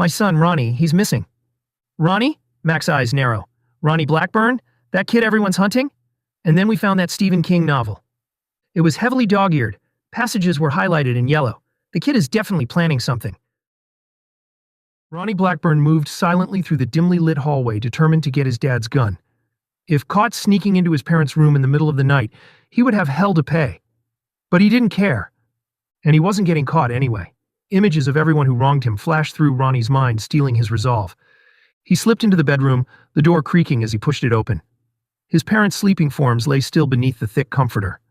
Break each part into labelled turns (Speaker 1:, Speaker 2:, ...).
Speaker 1: My son, Ronny, he's missing. Ronny? Mack's eyes narrow. Ronny Blackburn? That kid everyone's hunting? And then we found that Stephen King novel. It was heavily dog-eared. Passages were highlighted in yellow. The kid is definitely planning something. Ronny Blackburn moved silently through the dimly lit hallway, determined to get his dad's gun. If caught sneaking into his parents' room in the middle of the night, he would have hell to pay. But he didn't care. And he wasn't getting caught anyway. Images of everyone who wronged him flashed through Ronny's mind, stealing his resolve. He slipped into the bedroom, the door creaking as he pushed it open. His parents' sleeping forms lay still beneath the thick comforter.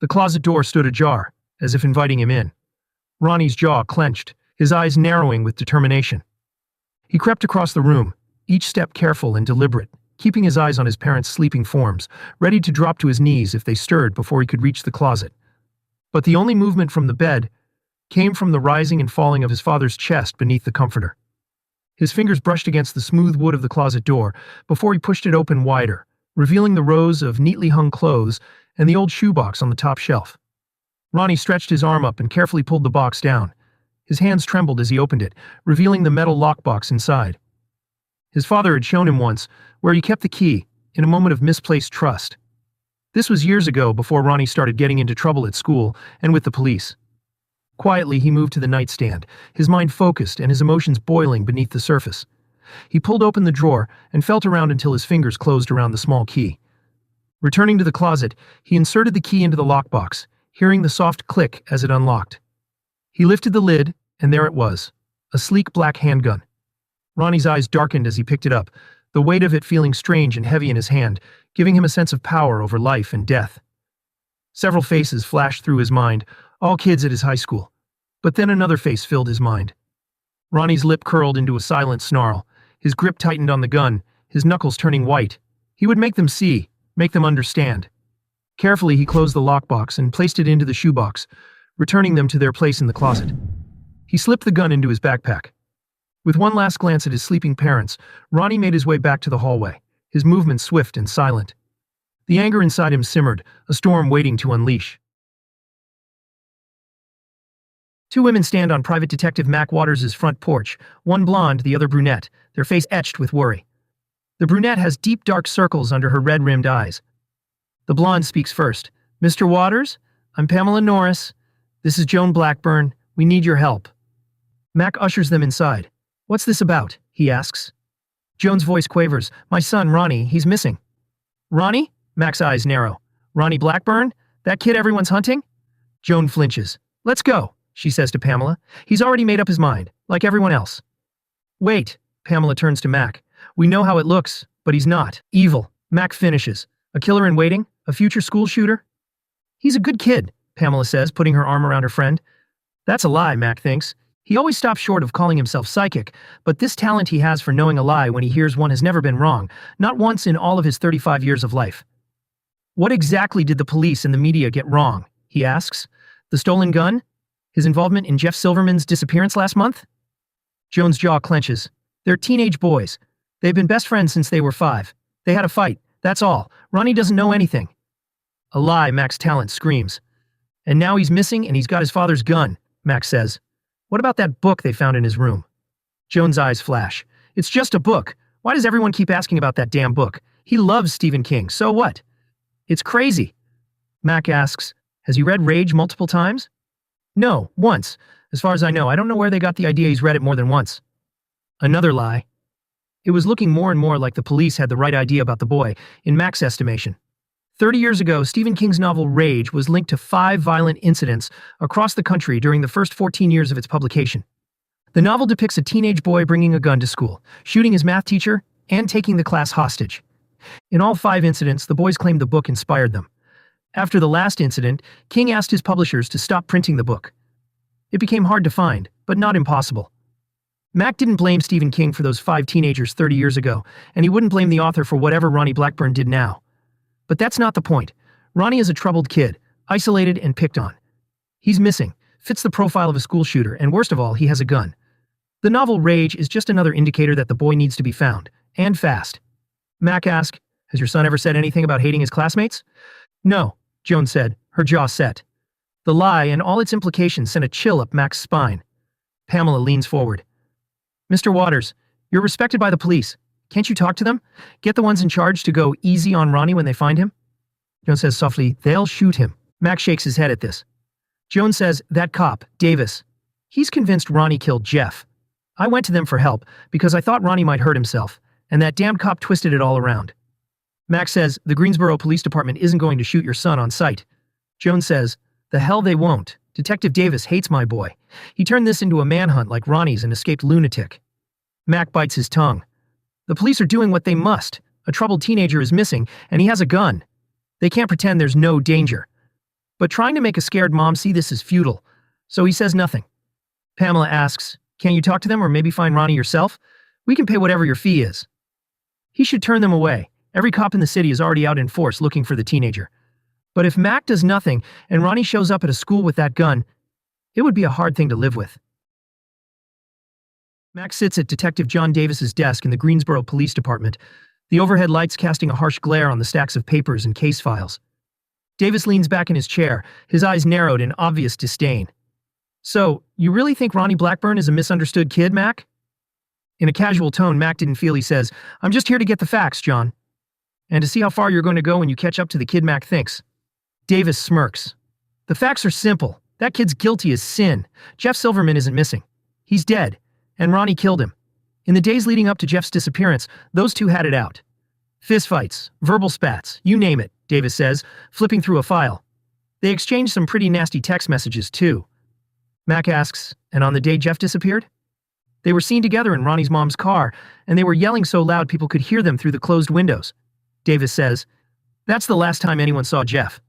Speaker 1: The closet door stood ajar, as if inviting him in. Ronny's jaw clenched, his eyes narrowing with determination. He crept across the room, each step careful and deliberate, keeping his eyes on his parents' sleeping forms, ready to drop to his knees if they stirred before he could reach the closet. But the only movement from the bed came from the rising and falling of his father's chest beneath the comforter. His fingers brushed against the smooth wood of the closet door before he pushed it open wider, revealing the rows of neatly hung clothes and the old shoebox on the top shelf. Ronny stretched his arm up and carefully pulled the box down. His hands trembled as he opened it, revealing the metal lockbox inside. His father had shown him once where he kept the key, in a moment of misplaced trust. This was years ago, before Ronny started getting into trouble at school and with the police. Quietly, he moved to the nightstand, his mind focused and his emotions boiling beneath the surface. He pulled open the drawer and felt around until his fingers closed around the small key. Returning to the closet, he inserted the key into the lockbox, hearing the soft click as it unlocked. He lifted the lid, and there it was, a sleek black handgun. Ronny's eyes darkened as he picked it up, the weight of it feeling strange and heavy in his hand, giving him a sense of power over life and death. Several faces flashed through his mind, all kids at his high school. But then another face filled his mind. Ronny's lip curled into a silent snarl. His grip tightened on the gun, his knuckles turning white. He would make them see, make them understand. Carefully, he closed the lockbox and placed it into the shoebox, returning them to their place in the closet. He slipped the gun into his backpack. With one last glance at his sleeping parents, Ronny made his way back to the hallway, his movements swift and silent. The anger inside him simmered, a storm waiting to unleash. Two women stand on Private Detective Mack Waters' front porch, one blonde, the other brunette, their face etched with worry. The brunette has deep dark circles under her red-rimmed eyes. The blonde speaks first. "Mr. Waters, I'm Pamela Norris. This is Joan Blackburn. We need your help." Mack ushers them inside. "What's this about?" he asks. Joan's voice quavers. "My son, Ronny, he's missing." "Ronny?" Mack's eyes narrow. "Ronny Blackburn? That kid everyone's hunting?" Joan flinches. "Let's go," she says to Pamela. "He's already made up his mind, like everyone else." "Wait," Pamela turns to Mack. "We know how it looks, but he's not. Evil." Mack finishes. "A killer in waiting? A future school shooter?" "He's a good kid," Pamela says, putting her arm around her friend. "That's a lie," Mack thinks. He always stops short of calling himself psychic, but this talent he has for knowing a lie when he hears one has never been wrong, not once in all of his 35 years of life. "What exactly did the police and the media get wrong?" he asks. "The stolen gun? His involvement in Jeff Silverman's disappearance last month?" Joan's jaw clenches. "They're teenage boys. They've been best friends since they were 5. They had a fight, that's all. Ronny doesn't know anything." "A lie," Mack's talent screams. "And now he's missing and he's got his father's gun," Mack says. "What about that book they found in his room?" Joan's eyes flash. "It's just a book. Why does everyone keep asking about that damn book? He loves Stephen King, so what?" "It's crazy." Mack asks, "Has he read Rage multiple times?" "No, once. As far as I know, I don't know where they got the idea he's read it more than once." Another lie. It was looking more and more like the police had the right idea about the boy, in Mack's estimation. 30 years ago, Stephen King's novel Rage was linked to 5 violent incidents across the country during the first 14 years of its publication. The novel depicts a teenage boy bringing a gun to school, shooting his math teacher, and taking the class hostage. In all 5 incidents, the boys claimed the book inspired them. After the last incident, King asked his publishers to stop printing the book. It became hard to find, but not impossible. Mack didn't blame Stephen King for those 5 teenagers 30 years ago, and he wouldn't blame the author for whatever Ronny Blackburn did now. But that's not the point. Ronny is a troubled kid, isolated and picked on. He's missing, fits the profile of a school shooter, and worst of all, he has a gun. The novel Rage is just another indicator that the boy needs to be found, and fast. Mack asked, "Has your son ever said anything about hating his classmates?" "No," Joan said, her jaw set. The lie and all its implications sent a chill up Mack's spine. Pamela leans forward. Mr. Waters, you're respected by the police. Can't you talk to them? Get the ones in charge to go easy on Ronny when they find him? Jones says softly, they'll shoot him. Mack shakes his head at this. Jones says, that cop, Davis, he's convinced Ronny killed Jeff. I went to them for help because I thought Ronny might hurt himself, and that damned cop twisted it all around. Mack says, the Greensboro Police Department isn't going to shoot your son on sight. Jones says, the hell they won't. Detective Davis hates my boy. He turned this into a manhunt like Ronny's and escaped lunatic. Mack bites his tongue. The police are doing what they must. A troubled teenager is missing, and he has a gun. They can't pretend there's no danger. But trying to make a scared mom see this is futile, so he says nothing. Pamela asks, can you talk to them or maybe find Ronny yourself? We can pay whatever your fee is. He should turn them away. Every cop in the city is already out in force looking for the teenager. But if Mack does nothing and Ronny shows up at a school with that gun, it would be a hard thing to live with. Mack sits at Detective John Davis's desk in the Greensboro Police Department, the overhead lights casting a harsh glare on the stacks of papers and case files. Davis leans back in his chair, his eyes narrowed in obvious disdain. So, you really think Ronny Blackburn is a misunderstood kid, Mack? In a casual tone Mack didn't feel, he says, I'm just here to get the facts, John. And to see how far you're going to go when you catch up to the kid Mack thinks. Davis smirks. The facts are simple. That kid's guilty as sin. Jeff Silverman isn't missing. He's dead, and Ronny killed him. In the days leading up to Jeff's disappearance, those two had it out. Fistfights, verbal spats, you name it, Davis says, flipping through a file. They exchanged some pretty nasty text messages, too. Mack asks, and on the day Jeff disappeared? They were seen together in Ronny's mom's car, and they were yelling so loud people could hear them through the closed windows. Davis says, that's the last time anyone saw Jeff.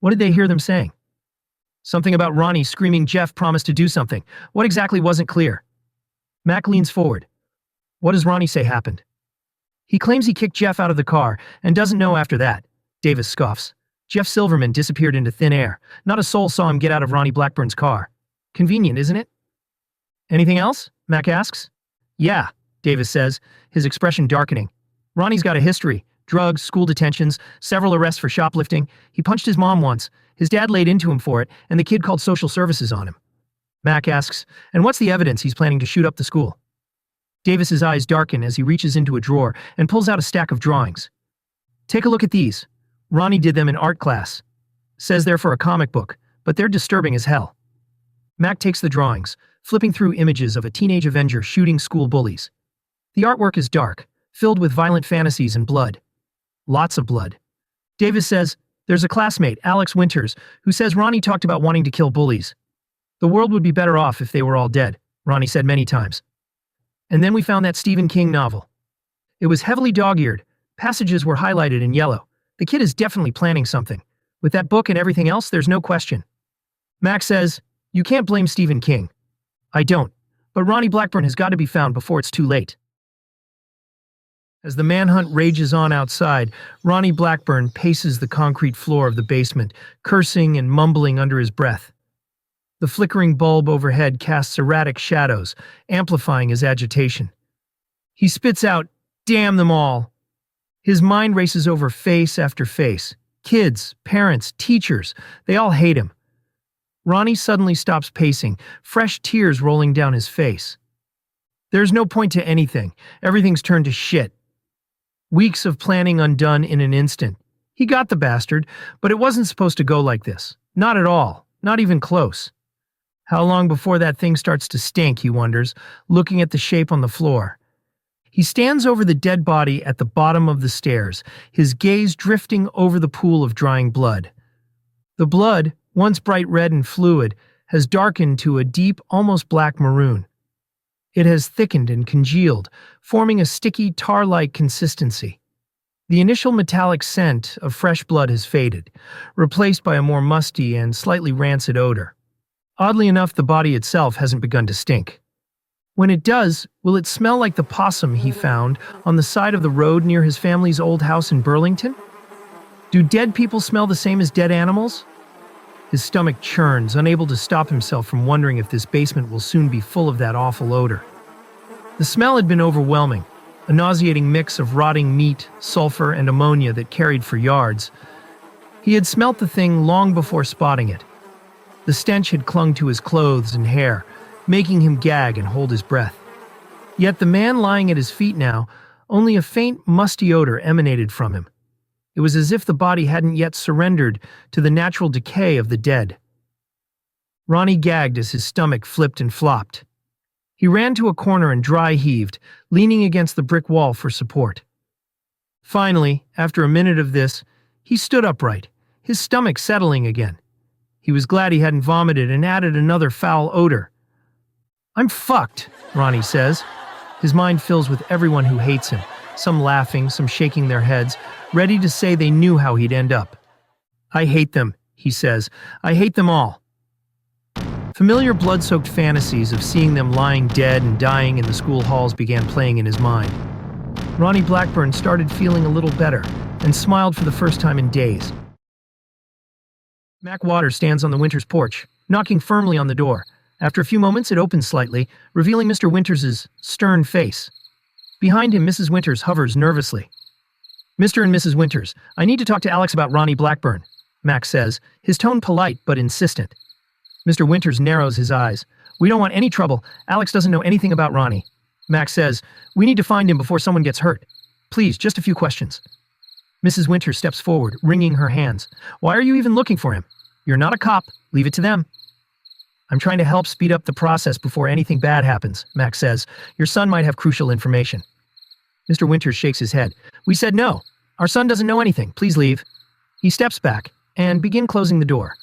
Speaker 1: What did they hear them saying? Something about Ronny screaming Jeff promised to do something. What exactly wasn't clear? Mack leans forward. What does Ronny say happened? He claims he kicked Jeff out of the car and doesn't know after that. Davis scoffs. Jeff Silverman disappeared into thin air. Not a soul saw him get out of Ronny Blackburn's car. Convenient, isn't it? Anything else? Mack asks. Yeah, Davis says, his expression darkening. Ronny's got a history. Drugs, school detentions, several arrests for shoplifting. He punched his mom once. His dad laid into him for it, and the kid called social services on him. Mack asks, and what's the evidence he's planning to shoot up the school? Davis's eyes darken as he reaches into a drawer and pulls out a stack of drawings. Take a look at these. Ronny did them in art class. Says they're for a comic book, but they're disturbing as hell. Mack takes the drawings, flipping through images of a teenage Avenger shooting school bullies. The artwork is dark, filled with violent fantasies and blood. Lots of blood. Davis says, there's a classmate, Alex Winters, who says Ronny talked about wanting to kill bullies. The world would be better off if they were all dead, Ronny said many times. And then we found that Stephen King novel. It was heavily dog-eared. Passages were highlighted in yellow. The kid is definitely planning something. With that book and everything else, there's no question. Mack says, you can't blame Stephen King. I don't. But Ronny Blackburn has got to be found before it's too late. As the manhunt rages on outside, Ronny Blackburn paces the concrete floor of the basement, cursing and mumbling under his breath. The flickering bulb overhead casts erratic shadows, amplifying his agitation. He spits out, damn them all. His mind races over face after face. Kids, parents, teachers, they all hate him. Ronny suddenly stops pacing, fresh tears rolling down his face. There's no point to anything. Everything's turned to shit. Weeks of planning undone in an instant. He got the bastard, but it wasn't supposed to go like this. Not at all. Not even close. How long before that thing starts to stink, he wonders, looking at the shape on the floor. He stands over the dead body at the bottom of the stairs, his gaze drifting over the pool of drying blood. The blood, once bright red and fluid, has darkened to a deep, almost black maroon. It has thickened and congealed, forming a sticky, tar-like consistency. The initial metallic scent of fresh blood has faded, replaced by a more musty and slightly rancid odor. Oddly enough, the body itself hasn't begun to stink. When it does, will it smell like the possum he found on the side of the road near his family's old house in Burlington? Do dead people smell the same as dead animals? His stomach churns, unable to stop himself from wondering if this basement will soon be full of that awful odor. The smell had been overwhelming, a nauseating mix of rotting meat, sulfur, and ammonia that carried for yards. He had smelt the thing long before spotting it. The stench had clung to his clothes and hair, making him gag and hold his breath. Yet the man lying at his feet now, only a faint, musty odor emanated from him. It was as if the body hadn't yet surrendered to the natural decay of the dead. Ronny gagged as his stomach flipped and flopped. He ran to a corner and dry heaved, leaning against the brick wall for support. Finally, after a minute of this, he stood upright, his stomach settling again. He was glad he hadn't vomited and added another foul odor. "I'm fucked," Ronny says. His mind fills with everyone who hates him, some laughing, some shaking their heads, ready to say they knew how he'd end up. "I hate them," he says. "I hate them all." Familiar blood-soaked fantasies of seeing them lying dead and dying in the school halls began playing in his mind. Ronny Blackburn started feeling a little better and smiled for the first time in days. Mack Waters stands on the Winters porch, knocking firmly on the door. After a few moments, it opens slightly, revealing Mr. Winters's stern face. Behind him, Mrs. Winters hovers nervously. "Mr. and Mrs. Winters, I need to talk to Alex about Ronny Blackburn," Mack says, his tone polite but insistent. Mr. Winters narrows his eyes. "We don't want any trouble. Alex doesn't know anything about Ronny." Mack says, "We need to find him before someone gets hurt. Please, just a few questions." Mrs. Winters steps forward, wringing her hands. "Why are you even looking for him? You're not a cop. Leave it to them." "I'm trying to help speed up the process before anything bad happens," Mack says. "Your son might have crucial information." Mr. Winters shakes his head. "We said no. Our son doesn't know anything. Please leave." He steps back and begins closing the door.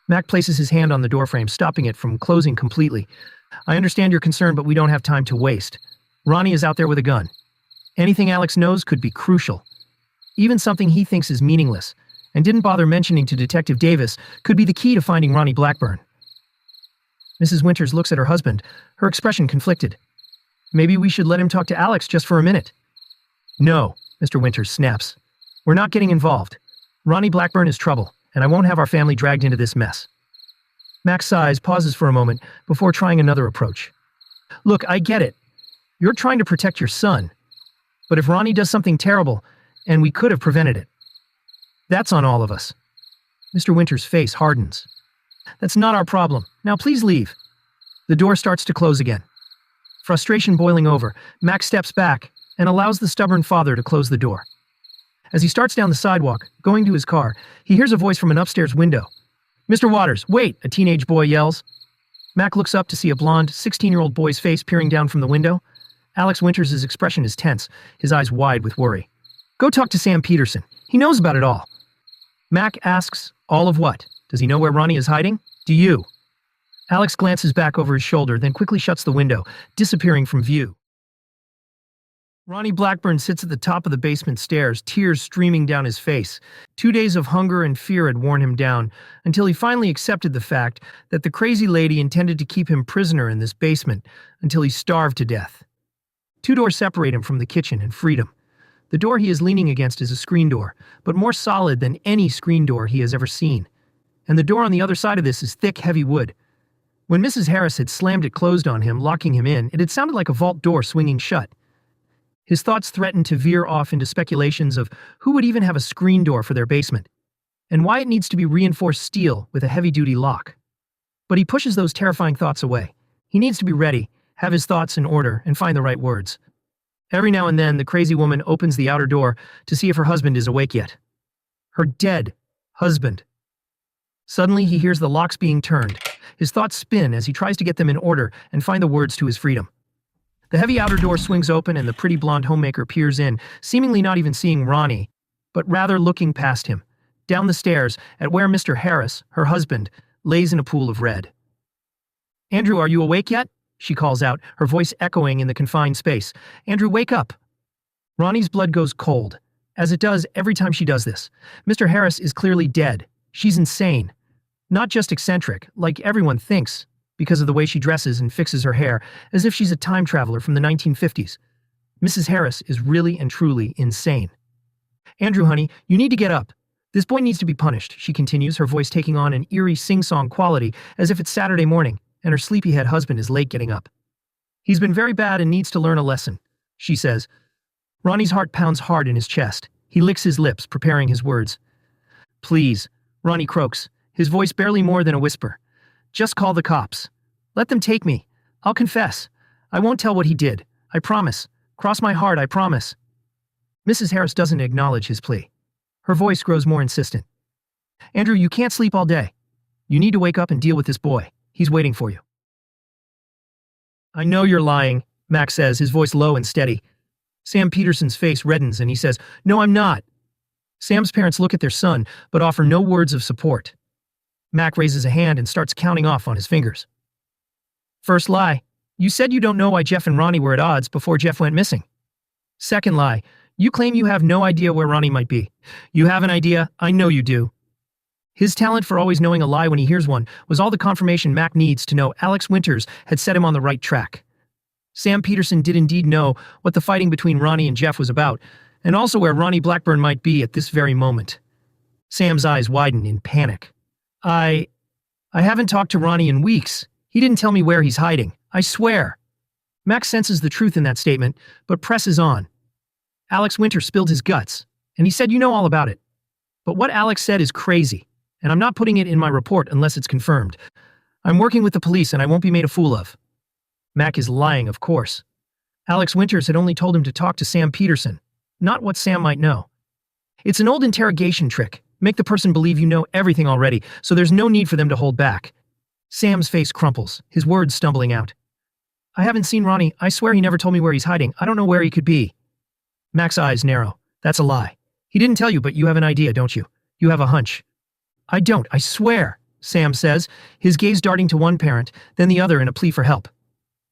Speaker 1: Mack places his hand on the doorframe, stopping it from closing completely. "I understand your concern, but we don't have time to waste. Ronny is out there with a gun. Anything Alex knows could be crucial. Even something he thinks is meaningless, and didn't bother mentioning to Detective Davis, could be the key to finding Ronny Blackburn." Mrs. Winters looks at her husband, her expression conflicted. "Maybe we should let him talk to Alex just for a minute." "No," Mr. Winters snaps. "We're not getting involved. Ronny Blackburn is trouble, and I won't have our family dragged into this mess." Mack sighs, pauses for a moment before trying another approach. "Look, I get it. You're trying to protect your son. But if Ronny does something terrible, and we could have prevented it, that's on all of us." Mr. Winters' face hardens. "That's not our problem. Now please leave." The door starts to close again. Frustration boiling over, Mack steps back and allows the stubborn father to close the door. As he starts down the sidewalk, going to his car, he hears a voice from an upstairs window. "Mr. Waters, wait!" a teenage boy yells. Mack looks up to see a blonde, 16-year-old boy's face peering down from the window. Alex Winters' expression is tense, his eyes wide with worry. "Go talk to Sam Peterson. He knows about it all." Mack asks, "All of what? Does he know where Ronny is hiding? Do you?" Alex glances back over his shoulder, then quickly shuts the window, disappearing from view. Ronny Blackburn sits at the top of the basement stairs, tears streaming down his face. 2 days of hunger and fear had worn him down, until he finally accepted the fact that the crazy lady intended to keep him prisoner in this basement until he starved to death. 2 doors separate him from the kitchen and freedom. The door he is leaning against is a screen door, but more solid than any screen door he has ever seen. And the door on the other side of this is thick, heavy wood. When Mrs. Harris had slammed it closed on him, locking him in, it had sounded like a vault door swinging shut. His thoughts threatened to veer off into speculations of who would even have a screen door for their basement, and why it needs to be reinforced steel with a heavy-duty lock. But he pushes those terrifying thoughts away. He needs to be ready, have his thoughts in order, and find the right words. Every now and then, the crazy woman opens the outer door to see if her husband is awake yet. Her dead husband. Suddenly, he hears the locks being turned. His thoughts spin as he tries to get them in order and find the words to his freedom. The heavy outer door swings open and the pretty blonde homemaker peers in, seemingly not even seeing Ronny, but rather looking past him, down the stairs at where Mr. Harris, her husband, lays in a pool of red. "Andrew, are you awake yet?" she calls out, her voice echoing in the confined space. "Andrew, wake up." Ronny's blood goes cold, as it does every time she does this. Mr. Harris is clearly dead. She's insane. Not just eccentric, like everyone thinks, because of the way she dresses and fixes her hair, as if she's a time traveler from the 1950s. Mrs. Harris is really and truly insane. "Andrew, honey, you need to get up. This boy needs to be punished," she continues, her voice taking on an eerie sing-song quality, as if it's Saturday morning, and her sleepyhead husband is late getting up. "He's been very bad and needs to learn a lesson," she says. Ronny's heart pounds hard in his chest. He licks his lips, preparing his words. "Please," Ronny croaks, his voice barely more than a whisper. "Just call the cops. Let them take me. I'll confess. I won't tell what he did. I promise. Cross my heart, I promise. Mrs. Harris doesn't acknowledge his plea. Her voice grows more insistent. Andrew, you can't sleep all day. You need to wake up and deal with this boy. He's waiting for you. I know you're lying, Mack says, his voice low and steady. Sam Peterson's face reddens and he says, No, I'm not. Sam's parents look at their son, but offer no words of support. Mack raises a hand and starts counting off on his fingers. First lie. You said you don't know why Jeff and Ronny were at odds before Jeff went missing. Second lie. You claim you have no idea where Ronny might be. You have an idea, I know you do. His talent for always knowing a lie when he hears one was all the confirmation Mack needs to know Alex Winters had set him on the right track. Sam Peterson did indeed know what the fighting between Ronny and Jeff was about, and also where Ronny Blackburn might be at this very moment. Sam's eyes widen in panic. I haven't talked to Ronny in weeks. He didn't tell me where he's hiding. I swear. Mack senses the truth in that statement, but presses on. Alex Winters spilled his guts, and he said you know all about it. But what Alex said is crazy, and I'm not putting it in my report unless it's confirmed. I'm working with the police and I won't be made a fool of. Mack is lying, of course. Alex Winters had only told him to talk to Sam Peterson, not what Sam might know. It's an old interrogation trick. Make the person believe you know everything already, so there's no need for them to hold back. Sam's face crumples, his words stumbling out. I haven't seen Ronny. I swear he never told me where he's hiding. I don't know where he could be. Mack's eyes narrow. That's a lie. He didn't tell you, but you have an idea, don't you? You have a hunch. I don't, I swear, Sam says, his gaze darting to one parent, then the other in a plea for help.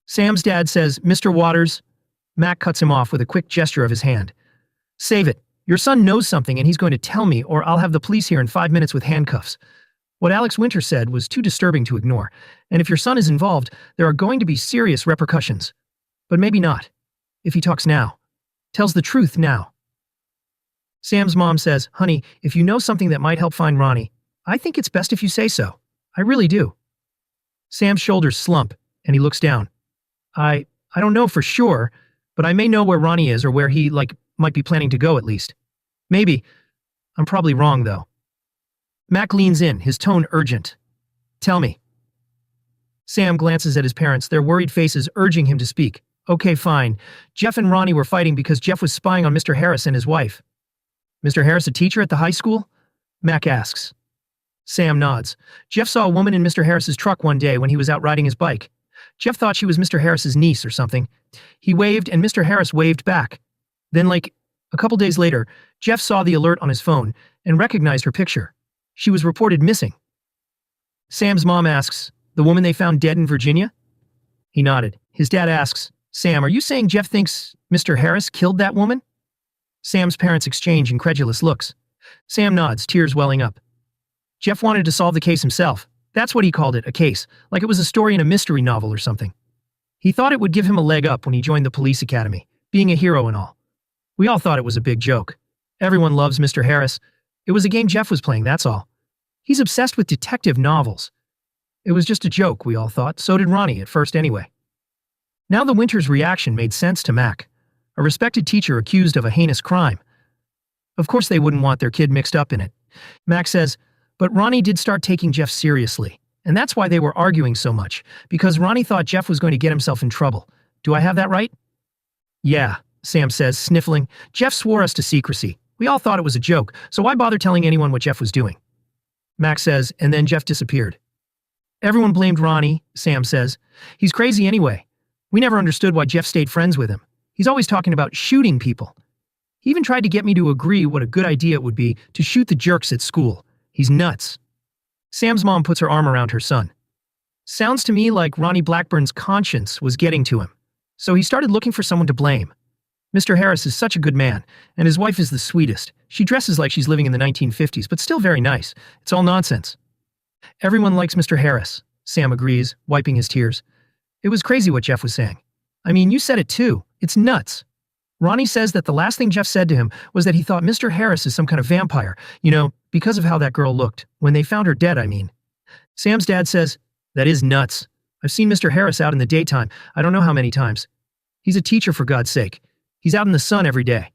Speaker 1: Sam's dad says, Mr. Waters. Mack cuts him off with a quick gesture of his hand. Save it. Your son knows something and he's going to tell me, or I'll have the police here in 5 minutes with handcuffs. What Alex Winters said was too disturbing to ignore, and if your son is involved, there are going to be serious repercussions. But maybe not. If he talks now. Tells the truth now. Sam's mom says, Honey, if you know something that might help find Ronny, I think it's best if you say so. I really do. Sam's shoulders slump, and he looks down. I don't know for sure, but I may know where Ronny is or where he, might be planning to go at least. Maybe. I'm probably wrong, though. Mack leans in, his tone urgent. Tell me. Sam glances at his parents, their worried faces urging him to speak. Okay, fine. Jeff and Ronny were fighting because Jeff was spying on Mr. Harris and his wife. Mr. Harris a teacher at the high school? Mack asks. Sam nods. Jeff saw a woman in Mr. Harris's truck one day when he was out riding his bike. Jeff thought she was Mr. Harris's niece or something. He waved and Mr. Harris waved back. Then, a couple days later, Jeff saw the alert on his phone and recognized her picture. She was reported missing. Sam's mom asks, the woman they found dead in Virginia? He nodded. His dad asks, Sam, are you saying Jeff thinks Mr. Harris killed that woman? Sam's parents exchange incredulous looks. Sam nods, tears welling up. Jeff wanted to solve the case himself. That's what he called it, a case, like it was a story in a mystery novel or something. He thought it would give him a leg up when he joined the police academy, being a hero and all. We all thought it was a big joke. Everyone loves Mr. Harris. It was a game Jeff was playing, that's all. He's obsessed with detective novels. It was just a joke, we all thought. So did Ronny at first anyway. Now the Winters' reaction made sense to Mack, a respected teacher accused of a heinous crime. Of course they wouldn't want their kid mixed up in it. Mack says, but Ronny did start taking Jeff seriously, and that's why they were arguing so much, because Ronny thought Jeff was going to get himself in trouble. Do I have that right? Yeah, Sam says, sniffling. Jeff swore us to secrecy. We all thought it was a joke, so why bother telling anyone what Jeff was doing? Mack says, and then Jeff disappeared. Everyone blamed Ronny, Sam says. He's crazy anyway. We never understood why Jeff stayed friends with him. He's always talking about shooting people. He even tried to get me to agree what a good idea it would be to shoot the jerks at school. He's nuts. Sam's mom puts her arm around her son. Sounds to me like Ronny Blackburn's conscience was getting to him, so he started looking for someone to blame. Mr. Harris is such a good man, and his wife is the sweetest. She dresses like she's living in the 1950s, but still very nice. It's all nonsense. Everyone likes Mr. Harris, Sam agrees, wiping his tears. It was crazy what Jeff was saying. I mean, you said it too. It's nuts. Ronny says that the last thing Jeff said to him was that he thought Mr. Harris is some kind of vampire, because of how that girl looked. When they found her dead, I mean. Sam's dad says, that is nuts. I've seen Mr. Harris out in the daytime. I don't know how many times. He's a teacher, for God's sake. He's out in the sun every day.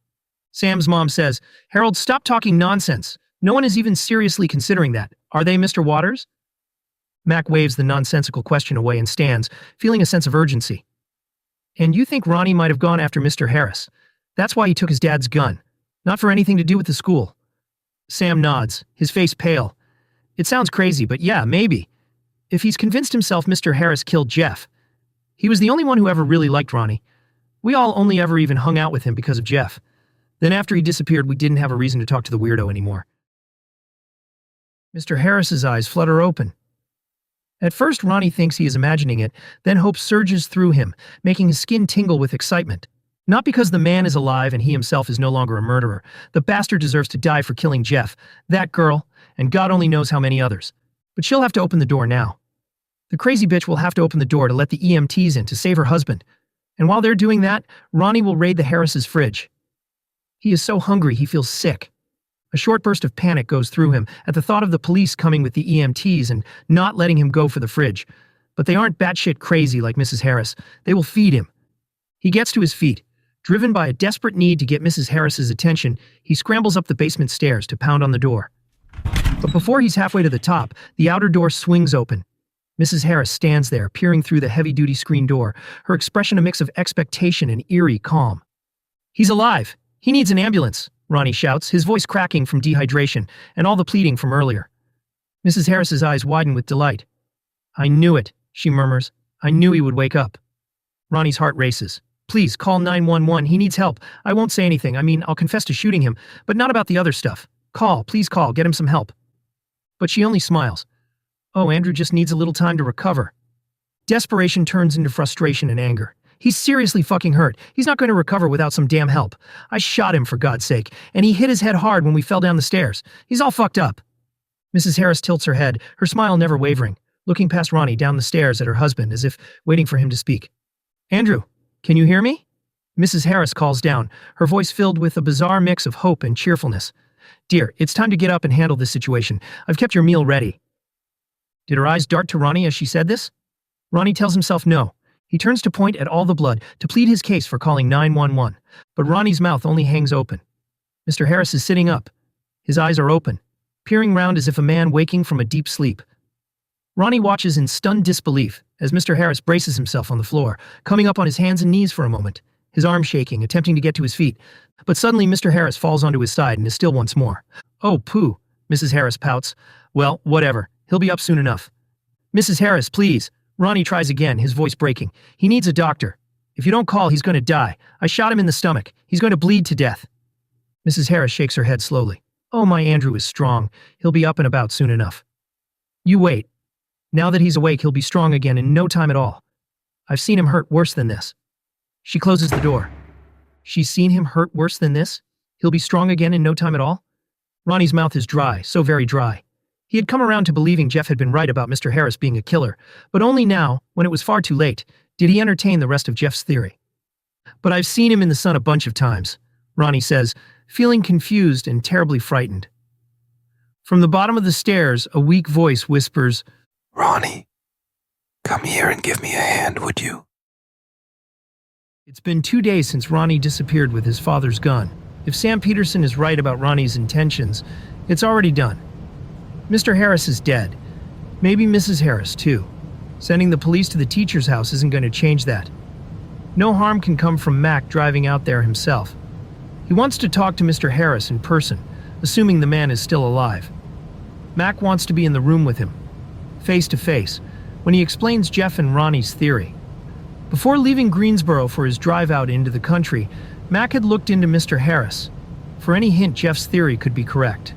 Speaker 1: Sam's mom says, Harold, stop talking nonsense. No one is even seriously considering that. Are they, Mr. Waters? Mack waves the nonsensical question away and stands, feeling a sense of urgency. And you think Ronny might have gone after Mr. Harris. That's why he took his dad's gun. Not for anything to do with the school. Sam nods, his face pale. It sounds crazy, but yeah, maybe. If he's convinced himself Mr. Harris killed Jeff. He was the only one who ever really liked Ronny. We all only ever even hung out with him because of Jeff. Then after he disappeared, we didn't have a reason to talk to the weirdo anymore. Mr. Harris's eyes flutter open. At first, Ronny thinks he is imagining it, then hope surges through him, making his skin tingle with excitement. Not because the man is alive and he himself is no longer a murderer. The bastard deserves to die for killing Jeff, that girl, and God only knows how many others. But she'll have to open the door now. The crazy bitch will have to open the door to let the EMTs in to save her husband. And while they're doing that, Ronny will raid the Harris's fridge. He is so hungry he feels sick. A short burst of panic goes through him at the thought of the police coming with the EMTs and not letting him go for the fridge. But they aren't batshit crazy like Mrs. Harris. They will feed him. He gets to his feet. Driven by a desperate need to get Mrs. Harris's attention, he scrambles up the basement stairs to pound on the door. But before he's halfway to the top, the outer door swings open. Mrs. Harris stands there, peering through the heavy-duty screen door, her expression a mix of expectation and eerie calm. "He's alive! He needs an ambulance!" Ronny shouts, his voice cracking from dehydration and all the pleading from earlier. Mrs. Harris's eyes widen with delight. "I knew it," she murmurs. "I knew he would wake up." Ronny's heart races. "Please, call 911. He needs help. I won't say anything. I mean, I'll confess to shooting him, but not about the other stuff. Call, please call. Get him some help." But she only smiles. Oh, Andrew just needs a little time to recover. Desperation turns into frustration and anger. He's seriously fucking hurt. He's not going to recover without some damn help. I shot him, for God's sake, and he hit his head hard when we fell down the stairs. He's all fucked up. Mrs. Harris tilts her head, her smile never wavering, looking past Ronny down the stairs at her husband as if waiting for him to speak. "Andrew, can you hear me?" Mrs. Harris calls down, her voice filled with a bizarre mix of hope and cheerfulness. "Dear, it's time to get up and handle this situation. I've kept your meal ready." Did her eyes dart to Ronny as she said this? Ronny tells himself no. He turns to point at all the blood to plead his case for calling 911, but Ronny's mouth only hangs open. Mr. Harris is sitting up. His eyes are open, peering round as if a man waking from a deep sleep. Ronny watches in stunned disbelief as Mr. Harris braces himself on the floor, coming up on his hands and knees for a moment, his arm shaking, attempting to get to his feet. But suddenly Mr. Harris falls onto his side and is still once more. "Oh, pooh," Mrs. Harris pouts. "Well, whatever. He'll be up soon enough." "Mrs. Harris, please." Ronny tries again, his voice breaking. "He needs a doctor. If you don't call, he's going to die. I shot him in the stomach. He's going to bleed to death." Mrs. Harris shakes her head slowly. "Oh, my Andrew is strong. He'll be up and about soon enough. You wait. Now that he's awake, he'll be strong again in no time at all. I've seen him hurt worse than this." She closes the door. She's seen him hurt worse than this? He'll be strong again in no time at all? Ronny's mouth is dry, so very dry. He had come around to believing Jeff had been right about Mr. Harris being a killer, but only now, when it was far too late, did he entertain the rest of Jeff's theory. "But I've seen him in the sun a bunch of times," Ronny says, feeling confused and terribly frightened. From the bottom of the stairs, a weak voice whispers,
Speaker 2: "Ronny, come here and give me a hand, would you?"
Speaker 1: It's been 2 days since Ronny disappeared with his father's gun. If Sam Peterson is right about Ronny's intentions, it's already done. Mr. Harris is dead. Maybe Mrs. Harris, too. Sending the police to the teacher's house isn't going to change that. No harm can come from Mack driving out there himself. He wants to talk to Mr. Harris in person, assuming the man is still alive. Mack wants to be in the room with him, face to face, when he explains Jeff and Ronny's theory. Before leaving Greensboro for his drive out into the country, Mack had looked into Mr. Harris, for any hint Jeff's theory could be correct.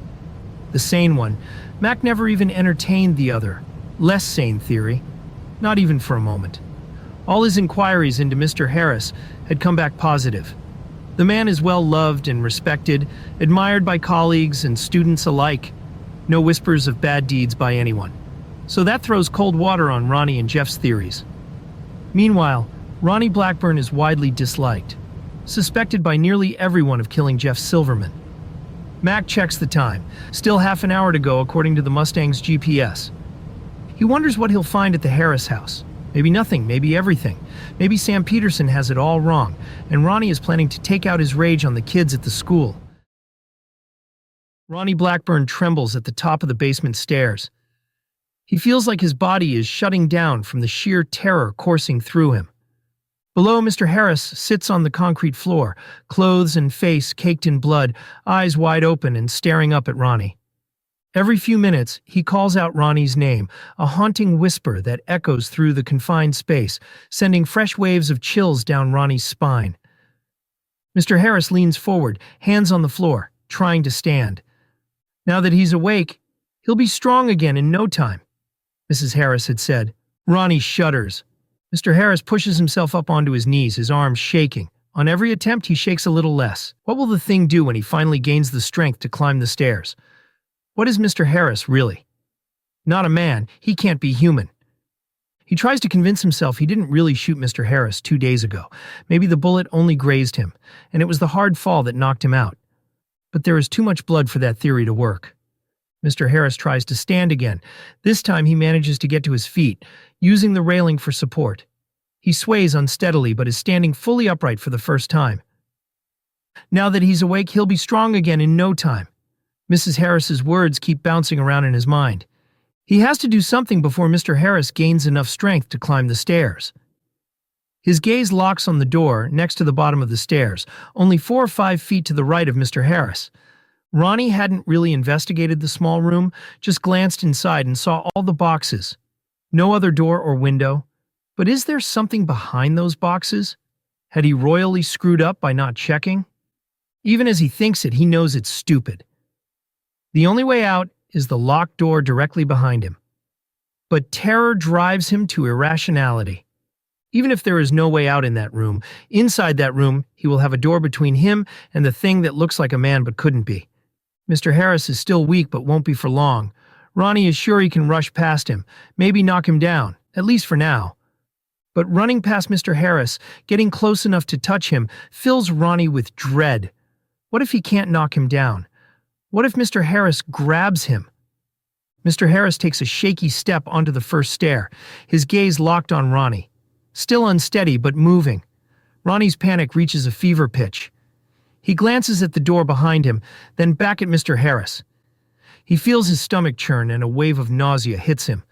Speaker 1: The sane one, Mack never even entertained the other, less sane theory, not even for a moment. All his inquiries into Mr. Harris had come back positive. The man is well loved and respected, admired by colleagues and students alike. No whispers of bad deeds by anyone. So that throws cold water on Ronny and Jeff's theories. Meanwhile, Ronny Blackburn is widely disliked, suspected by nearly everyone of killing Jeff Silverman. Mack checks the time. Still half an hour to go according to the Mustang's GPS. He wonders what he'll find at the Harris house. Maybe nothing, maybe everything. Maybe Sam Peterson has it all wrong, and Ronny is planning to take out his rage on the kids at the school. Ronny Blackburn trembles at the top of the basement stairs. He feels like his body is shutting down from the sheer terror coursing through him. Below, Mr. Harris sits on the concrete floor, clothes and face caked in blood, eyes wide open and staring up at Ronny. Every few minutes, he calls out Ronny's name, a haunting whisper that echoes through the confined space, sending fresh waves of chills down Ronny's spine. Mr. Harris leans forward, hands on the floor, trying to stand. Now that he's awake, he'll be strong again in no time, Mrs. Harris had said. Ronny shudders. Mr. Harris pushes himself up onto his knees, his arms shaking. On every attempt, he shakes a little less. What will the thing do when he finally gains the strength to climb the stairs? What is Mr. Harris, really? Not a man. He can't be human. He tries to convince himself he didn't really shoot Mr. Harris 2 days ago. Maybe the bullet only grazed him, and it was the hard fall that knocked him out. But there is too much blood for that theory to work. Mr. Harris tries to stand again. This time he manages to get to his feet, using the railing for support. He sways unsteadily but is standing fully upright for the first time. Now that he's awake, he'll be strong again in no time. Mrs. Harris's words keep bouncing around in his mind. He has to do something before Mr. Harris gains enough strength to climb the stairs. His gaze locks on the door next to the bottom of the stairs, only 4 or 5 feet to the right of Mr. Harris. Ronny hadn't really investigated the small room, just glanced inside and saw all the boxes. No other door or window. But is there something behind those boxes? Had he royally screwed up by not checking? Even as he thinks it, he knows it's stupid. The only way out is the locked door directly behind him. But terror drives him to irrationality. Even if there is no way out in that room, inside that room, he will have a door between him and the thing that looks like a man but couldn't be. Mr. Harris is still weak but won't be for long. Ronny is sure he can rush past him, maybe knock him down, at least for now. But running past Mr. Harris, getting close enough to touch him, fills Ronny with dread. What if he can't knock him down? What if Mr. Harris grabs him? Mr. Harris takes a shaky step onto the first stair, his gaze locked on Ronny. Still unsteady but moving. Ronny's panic reaches a fever pitch. He glances at the door behind him, then back at Mr. Harris. He feels his stomach churn and a wave of nausea hits him.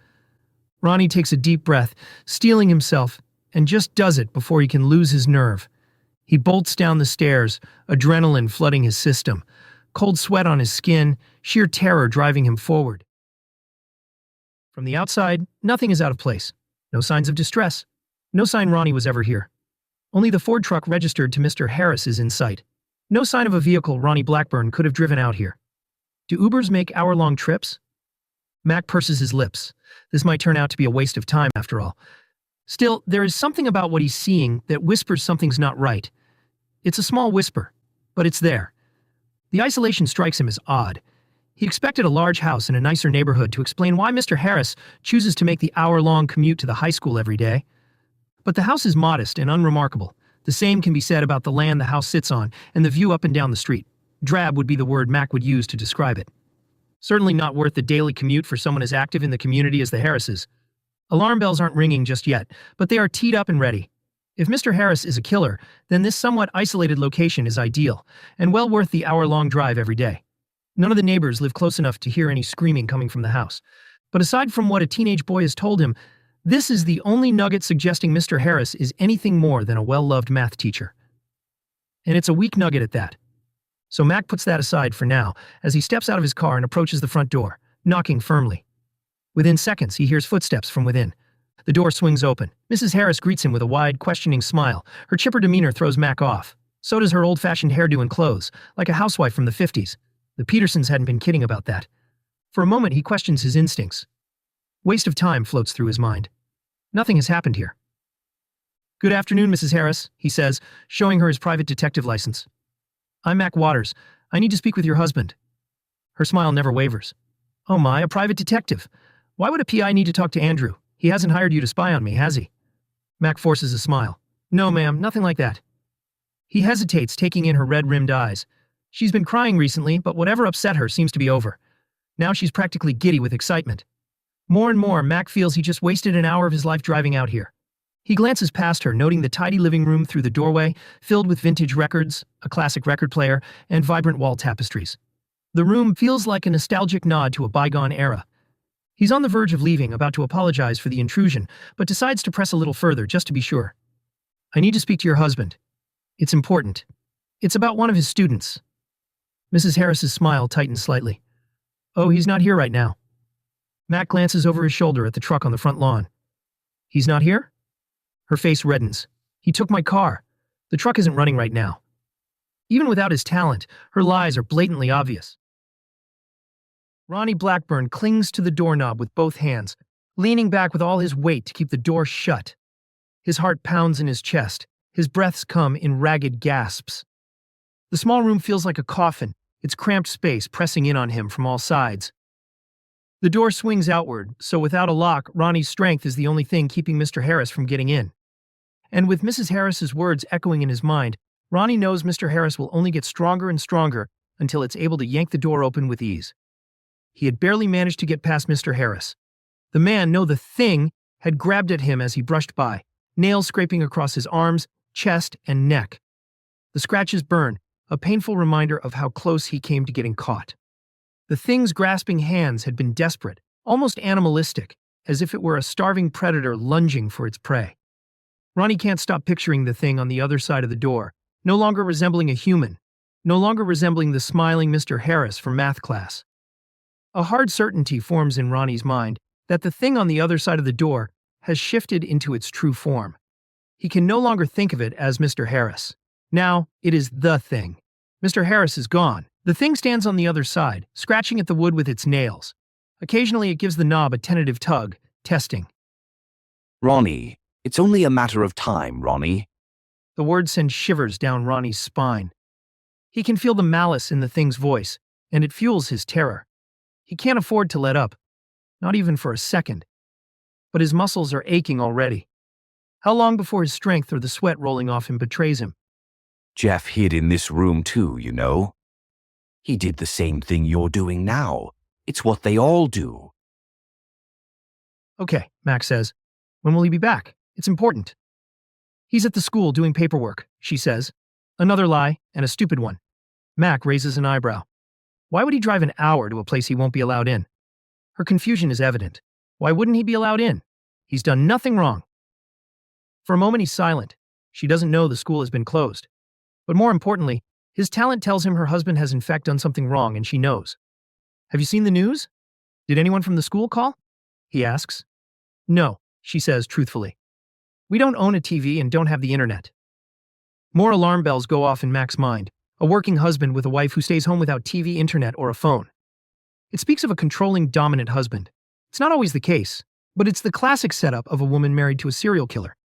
Speaker 1: Ronny takes a deep breath, steeling himself, and just does it before he can lose his nerve. He bolts down the stairs, adrenaline flooding his system. Cold sweat on his skin, sheer terror driving him forward. From the outside, nothing is out of place. No signs of distress. No sign Ronny was ever here. Only the Ford truck registered to Mr. Harris is in sight. No sign of a vehicle Ronny Blackburn could have driven out here. Do Ubers make hour-long trips? Mack purses his lips. This might turn out to be a waste of time after all. Still, there is something about what he's seeing that whispers something's not right. It's a small whisper, but it's there. The isolation strikes him as odd. He expected a large house in a nicer neighborhood to explain why Mr. Harris chooses to make the hour-long commute to the high school every day. But the house is modest and unremarkable. The same can be said about the land the house sits on and the view up and down the street. Drab would be the word Mack would use to describe it. Certainly not worth the daily commute for someone as active in the community as the Harrises. Alarm bells aren't ringing just yet, but they are teed up and ready. If Mr. Harris is a killer, then this somewhat isolated location is ideal, and well worth the hour-long drive every day. None of the neighbors live close enough to hear any screaming coming from the house. But aside from what a teenage boy has told him, this is the only nugget suggesting Mr. Harris is anything more than a well-loved math teacher. And it's a weak nugget at that. So Mack puts that aside for now, as he steps out of his car and approaches the front door, knocking firmly. Within seconds, he hears footsteps from within. The door swings open. Mrs. Harris greets him with a wide, questioning smile. Her chipper demeanor throws Mack off. So does her old-fashioned hairdo and clothes, like a housewife from the 50s. The Petersons hadn't been kidding about that. For a moment, he questions his instincts. Waste of time floats through his mind. Nothing has happened here. Good afternoon, Mrs. Harris, he says, showing her his private detective license. I'm Mack Waters. I need to speak with your husband. Her smile never wavers. Oh my, a private detective. Why would a PI need to talk to Andrew? He hasn't hired you to spy on me, has he? Mack forces a smile. No, ma'am, nothing like that. He hesitates, taking in her red-rimmed eyes. She's been crying recently, but whatever upset her seems to be over. Now she's practically giddy with excitement. More and more, Mack feels he just wasted an hour of his life driving out here. He glances past her, noting the tidy living room through the doorway, filled with vintage records, a classic record player, and vibrant wall tapestries. The room feels like a nostalgic nod to a bygone era. He's on the verge of leaving, about to apologize for the intrusion, but decides to press a little further just to be sure. I need to speak to your husband. It's important. It's about one of his students. Mrs. Harris's smile tightened slightly. Oh, he's not here right now. Mack glances over his shoulder at the truck on the front lawn. He's not here? Her face reddens. He took my car. The truck isn't running right now. Even without his talent, her lies are blatantly obvious. Ronny Blackburn clings to the doorknob with both hands, leaning back with all his weight to keep the door shut. His heart pounds in his chest. His breaths come in ragged gasps. The small room feels like a coffin, its cramped space pressing in on him from all sides. The door swings outward, so without a lock, Ronny's strength is the only thing keeping Mr. Harris from getting in. And with Mrs. Harris's words echoing in his mind, Ronny knows Mr. Harris will only get stronger and stronger until it's able to yank the door open with ease. He had barely managed to get past Mr. Harris. The man, no, the thing, had grabbed at him as he brushed by, nails scraping across his arms, chest, and neck. The scratches burn, a painful reminder of how close he came to getting caught. The thing's grasping hands had been desperate, almost animalistic, as if it were a starving predator lunging for its prey. Ronny can't stop picturing the thing on the other side of the door, no longer resembling a human, no longer resembling the smiling Mr. Harris from math class. A hard certainty forms in Ronny's mind that the thing on the other side of the door has shifted into its true form. He can no longer think of it as Mr. Harris. Now, it is the thing. Mr. Harris is gone. The thing stands on the other side, scratching at the wood with its nails. Occasionally it gives the knob a tentative tug, testing.
Speaker 3: Ronny, it's only a matter of time, Ronny.
Speaker 1: The words send shivers down Ronny's spine. He can feel the malice in the thing's voice, and it fuels his terror. He can't afford to let up, not even for a second. But his muscles are aching already. How long before his strength or the sweat rolling off him betrays him?
Speaker 3: Jeff hid in this room too, you know. He did the same thing you're doing now. It's what they all do.
Speaker 1: Okay, Mack says. When will he be back? It's important. He's at the school doing paperwork, she says. Another lie, and a stupid one. Mack raises an eyebrow. Why would he drive an hour to a place he won't be allowed in? Her confusion is evident. Why wouldn't he be allowed in? He's done nothing wrong. For a moment he's silent. She doesn't know the school has been closed. But more importantly, his talent tells him her husband has in fact done something wrong, and she knows. Have you seen the news? Did anyone from the school call? He asks. No, she says truthfully. We don't own a TV and don't have the internet. More alarm bells go off in Mack's mind. A working husband with a wife who stays home without TV, internet, or a phone. It speaks of a controlling, dominant husband. It's not always the case, but it's the classic setup of a woman married to a serial killer.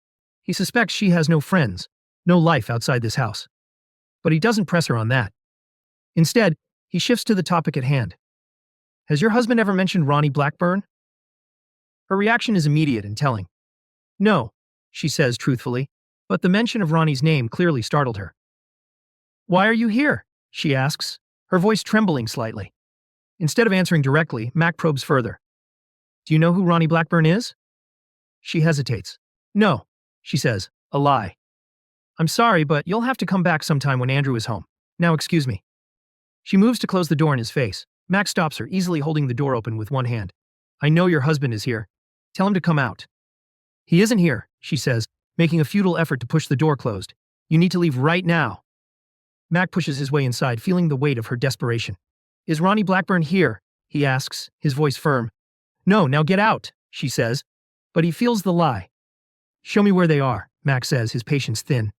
Speaker 1: He suspects she has no friends, no life outside this house. But he doesn't press her on that. Instead, he shifts to the topic at hand. Has your husband ever mentioned Ronny Blackburn? Her reaction is immediate and telling. No, she says truthfully, but the mention of Ronny's name clearly startled her. Why are you here? She asks, her voice trembling slightly. Instead of answering directly, Mack probes further. Do you know who Ronny Blackburn is? She hesitates. No, she says, a lie. I'm sorry, but you'll have to come back sometime when Andrew is home. Now excuse me. She moves to close the door in his face. Mack stops her, easily holding the door open with one hand. I know your husband is here. Tell him to come out. He isn't here, she says, making a futile effort to push the door closed. You need to leave right now. Mack pushes his way inside, feeling the weight of her desperation. Is Ronny Blackburn here? He asks, his voice firm. No, now get out, she says. But he feels the lie. Show me where they are, Mack says, his patience thin.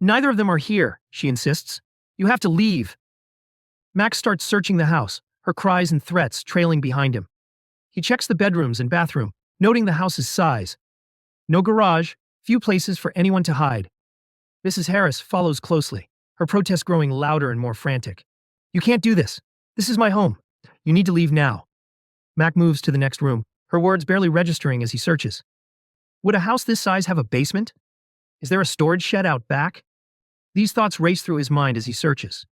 Speaker 1: Neither of them are here, she insists. You have to leave. Mack starts searching the house, her cries and threats trailing behind him. He checks the bedrooms and bathroom, noting the house's size. No garage, few places for anyone to hide. Mrs. Harris follows closely, her protest growing louder and more frantic. You can't do this. This is my home. You need to leave now. Mack moves to the next room, her words barely registering as he searches. Would a house this size have a basement? Is there a storage shed out back? These thoughts race through his mind as he searches.